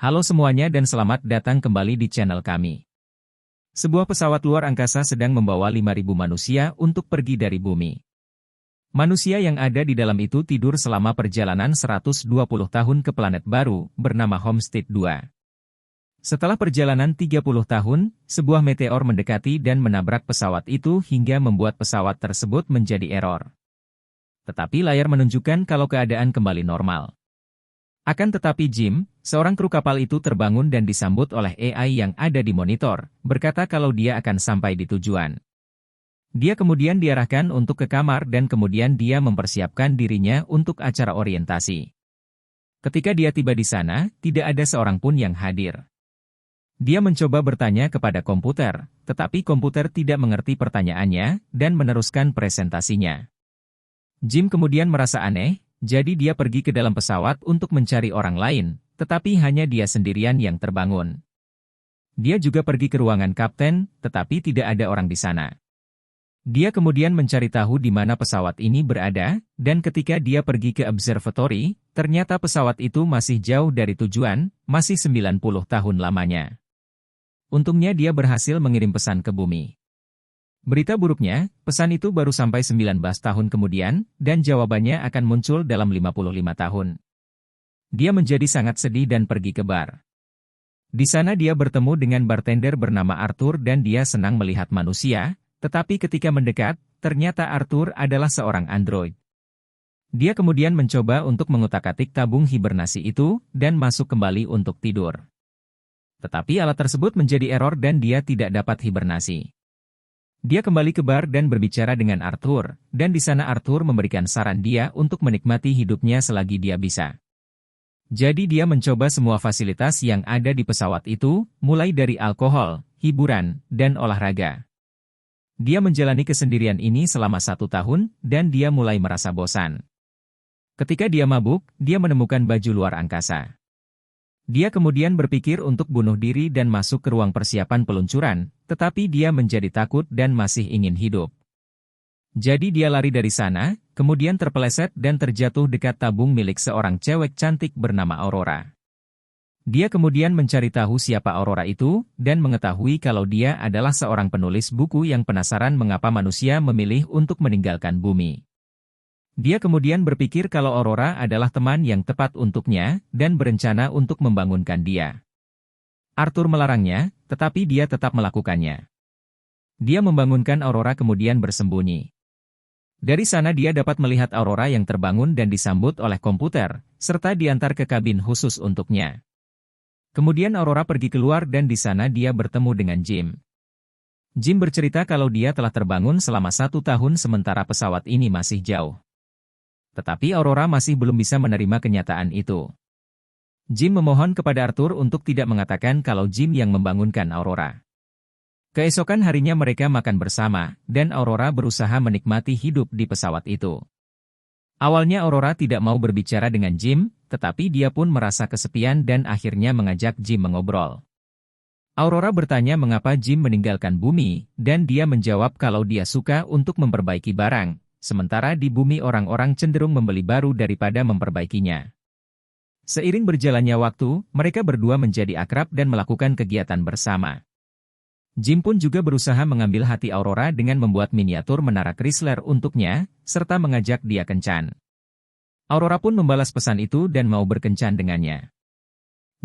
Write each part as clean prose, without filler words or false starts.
Halo semuanya dan selamat datang kembali di channel kami. Sebuah pesawat luar angkasa sedang membawa 5.000 manusia untuk pergi dari bumi. Manusia yang ada di dalam itu tidur selama perjalanan 120 tahun ke planet baru, bernama Homestead 2. Setelah perjalanan 30 tahun, sebuah meteor mendekati dan menabrak pesawat itu hingga membuat pesawat tersebut menjadi error. Tetapi layar menunjukkan kalau keadaan kembali normal. Akan tetapi Jim, seorang kru kapal itu terbangun dan disambut oleh AI yang ada di monitor, berkata kalau dia akan sampai di tujuan. Dia kemudian diarahkan untuk ke kamar dan kemudian dia mempersiapkan dirinya untuk acara orientasi. Ketika dia tiba di sana, tidak ada seorang pun yang hadir. Dia mencoba bertanya kepada komputer, tetapi komputer tidak mengerti pertanyaannya dan meneruskan presentasinya. Jim kemudian merasa aneh. Jadi dia pergi ke dalam pesawat untuk mencari orang lain, tetapi hanya dia sendirian yang terbangun. Dia juga pergi ke ruangan kapten, tetapi tidak ada orang di sana. Dia kemudian mencari tahu di mana pesawat ini berada, dan ketika dia pergi ke observatory, ternyata pesawat itu masih jauh dari tujuan, masih 90 tahun lamanya. Untungnya dia berhasil mengirim pesan ke bumi. Berita buruknya, pesan itu baru sampai 19 tahun kemudian, dan jawabannya akan muncul dalam 55 tahun. Dia menjadi sangat sedih dan pergi ke bar. Di sana dia bertemu dengan bartender bernama Arthur dan dia senang melihat manusia, tetapi ketika mendekat, ternyata Arthur adalah seorang android. Dia kemudian mencoba untuk mengutak-atik tabung hibernasi itu, dan masuk kembali untuk tidur. Tetapi alat tersebut menjadi error dan dia tidak dapat hibernasi. Dia kembali ke bar dan berbicara dengan Arthur, dan di sana Arthur memberikan saran dia untuk menikmati hidupnya selagi dia bisa. Jadi dia mencoba semua fasilitas yang ada di pesawat itu, mulai dari alkohol, hiburan, dan olahraga. Dia menjalani kesendirian ini selama 1 tahun, dan dia mulai merasa bosan. Ketika dia mabuk, dia menemukan baju luar angkasa. Dia kemudian berpikir untuk bunuh diri dan masuk ke ruang persiapan peluncuran, tetapi dia menjadi takut dan masih ingin hidup. Jadi dia lari dari sana, kemudian terpeleset dan terjatuh dekat tabung milik seorang cewek cantik bernama Aurora. Dia kemudian mencari tahu siapa Aurora itu, dan mengetahui kalau dia adalah seorang penulis buku yang penasaran mengapa manusia memilih untuk meninggalkan bumi. Dia kemudian berpikir kalau Aurora adalah teman yang tepat untuknya, dan berencana untuk membangunkan dia. Arthur melarangnya, tetapi dia tetap melakukannya. Dia membangunkan Aurora kemudian bersembunyi. Dari sana dia dapat melihat Aurora yang terbangun dan disambut oleh komputer, serta diantar ke kabin khusus untuknya. Kemudian Aurora pergi keluar dan di sana dia bertemu dengan Jim. Jim bercerita kalau dia telah terbangun selama 1 tahun sementara pesawat ini masih jauh. Tetapi Aurora masih belum bisa menerima kenyataan itu. Jim memohon kepada Arthur untuk tidak mengatakan kalau Jim yang membangunkan Aurora. Keesokan harinya mereka makan bersama, dan Aurora berusaha menikmati hidup di pesawat itu. Awalnya Aurora tidak mau berbicara dengan Jim, tetapi dia pun merasa kesepian dan akhirnya mengajak Jim mengobrol. Aurora bertanya mengapa Jim meninggalkan bumi, dan dia menjawab kalau dia suka untuk memperbaiki barang. Sementara di bumi orang-orang cenderung membeli baru daripada memperbaikinya. Seiring berjalannya waktu, mereka berdua menjadi akrab dan melakukan kegiatan bersama. Jim pun juga berusaha mengambil hati Aurora dengan membuat miniatur menara Chrysler untuknya, serta mengajak dia kencan. Aurora pun membalas pesan itu dan mau berkencan dengannya.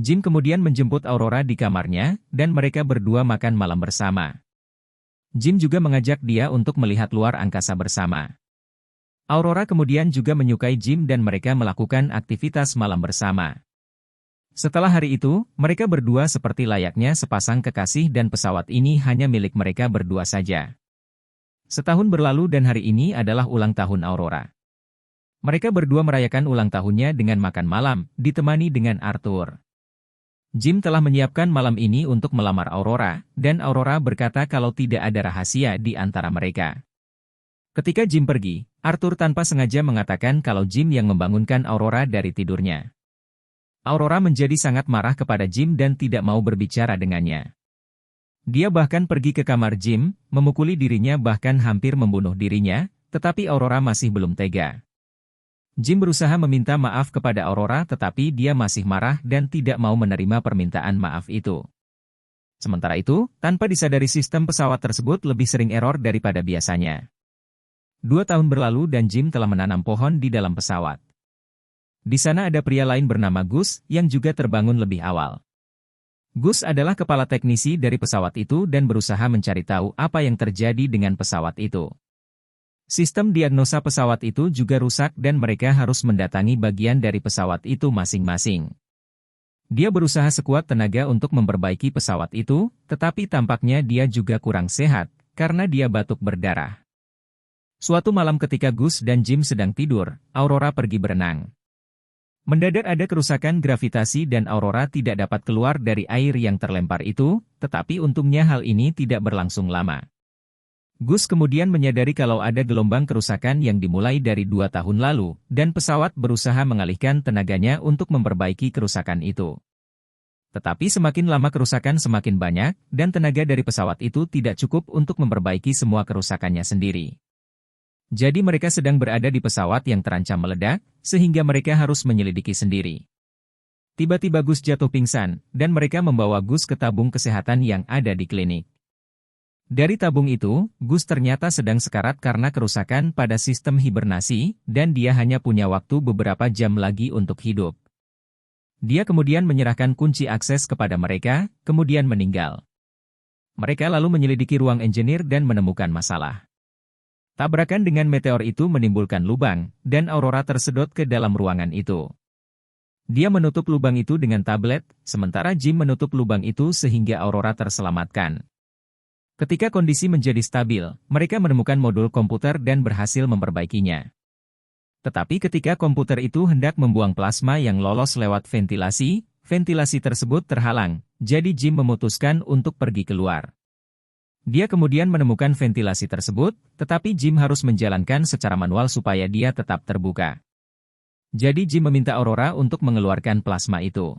Jim kemudian menjemput Aurora di kamarnya, dan mereka berdua makan malam bersama. Jim juga mengajak dia untuk melihat luar angkasa bersama. Aurora kemudian juga menyukai Jim dan mereka melakukan aktivitas malam bersama. Setelah hari itu, mereka berdua seperti layaknya sepasang kekasih dan pesawat ini hanya milik mereka berdua saja. Setahun berlalu dan hari ini adalah ulang tahun Aurora. Mereka berdua merayakan ulang tahunnya dengan makan malam, ditemani dengan Arthur. Jim telah menyiapkan malam ini untuk melamar Aurora, dan Aurora berkata kalau tidak ada rahasia di antara mereka. Ketika Jim pergi, Arthur tanpa sengaja mengatakan kalau Jim yang membangunkan Aurora dari tidurnya. Aurora menjadi sangat marah kepada Jim dan tidak mau berbicara dengannya. Dia bahkan pergi ke kamar Jim, memukuli dirinya bahkan hampir membunuh dirinya, tetapi Aurora masih belum tega. Jim berusaha meminta maaf kepada Aurora tetapi dia masih marah dan tidak mau menerima permintaan maaf itu. Sementara itu, tanpa disadari sistem pesawat tersebut lebih sering error daripada biasanya. 2 tahun berlalu dan Jim telah menanam pohon di dalam pesawat. Di sana ada pria lain bernama Gus yang juga terbangun lebih awal. Gus adalah kepala teknisi dari pesawat itu dan berusaha mencari tahu apa yang terjadi dengan pesawat itu. Sistem diagnosa pesawat itu juga rusak dan mereka harus mendatangi bagian dari pesawat itu masing-masing. Dia berusaha sekuat tenaga untuk memperbaiki pesawat itu, tetapi tampaknya dia juga kurang sehat, karena dia batuk berdarah. Suatu malam ketika Gus dan Jim sedang tidur, Aurora pergi berenang. Mendadak ada kerusakan gravitasi dan Aurora tidak dapat keluar dari air yang terlempar itu, tetapi untungnya hal ini tidak berlangsung lama. Gus kemudian menyadari kalau ada gelombang kerusakan yang dimulai dari 2 tahun lalu, dan pesawat berusaha mengalihkan tenaganya untuk memperbaiki kerusakan itu. Tetapi semakin lama kerusakan semakin banyak, dan tenaga dari pesawat itu tidak cukup untuk memperbaiki semua kerusakannya sendiri. Jadi mereka sedang berada di pesawat yang terancam meledak, sehingga mereka harus menyelidiki sendiri. Tiba-tiba Gus jatuh pingsan, dan mereka membawa Gus ke tabung kesehatan yang ada di klinik. Dari tabung itu, Gus ternyata sedang sekarat karena kerusakan pada sistem hibernasi, dan dia hanya punya waktu beberapa jam lagi untuk hidup. Dia kemudian menyerahkan kunci akses kepada mereka, kemudian meninggal. Mereka lalu menyelidiki ruang engineer dan menemukan masalah. Tabrakan dengan meteor itu menimbulkan lubang, dan Aurora tersedot ke dalam ruangan itu. Dia menutup lubang itu dengan tablet, sementara Jim menutup lubang itu sehingga Aurora terselamatkan. Ketika kondisi menjadi stabil, mereka menemukan modul komputer dan berhasil memperbaikinya. Tetapi ketika komputer itu hendak membuang plasma yang lolos lewat ventilasi, ventilasi tersebut terhalang, jadi Jim memutuskan untuk pergi keluar. Dia kemudian menemukan ventilasi tersebut, tetapi Jim harus menjalankan secara manual supaya dia tetap terbuka. Jadi Jim meminta Aurora untuk mengeluarkan plasma itu.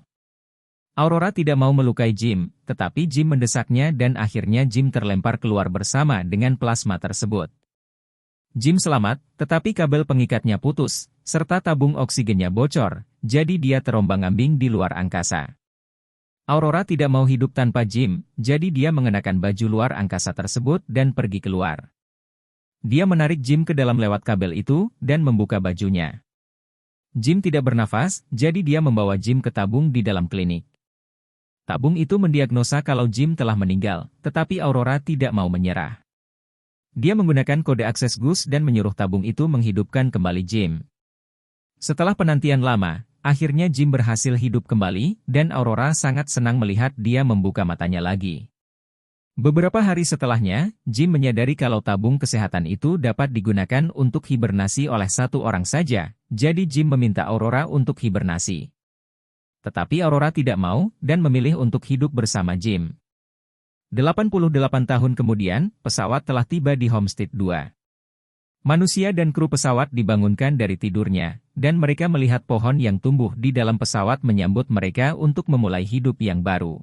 Aurora tidak mau melukai Jim, tetapi Jim mendesaknya dan akhirnya Jim terlempar keluar bersama dengan plasma tersebut. Jim selamat, tetapi kabel pengikatnya putus, serta tabung oksigennya bocor, jadi dia terombang-ambing di luar angkasa. Aurora tidak mau hidup tanpa Jim, jadi dia mengenakan baju luar angkasa tersebut dan pergi keluar. Dia menarik Jim ke dalam lewat kabel itu, dan membuka bajunya. Jim tidak bernafas, jadi dia membawa Jim ke tabung di dalam klinik. Tabung itu mendiagnosa kalau Jim telah meninggal, tetapi Aurora tidak mau menyerah. Dia menggunakan kode akses Gus dan menyuruh tabung itu menghidupkan kembali Jim. Setelah penantian lama, akhirnya Jim berhasil hidup kembali, dan Aurora sangat senang melihat dia membuka matanya lagi. Beberapa hari setelahnya, Jim menyadari kalau tabung kesehatan itu dapat digunakan untuk hibernasi oleh 1 orang saja, jadi Jim meminta Aurora untuk hibernasi. Tetapi Aurora tidak mau, dan memilih untuk hidup bersama Jim. 88 tahun kemudian, pesawat telah tiba di Homestead 2. Manusia dan kru pesawat dibangunkan dari tidurnya, dan mereka melihat pohon yang tumbuh di dalam pesawat menyambut mereka untuk memulai hidup yang baru.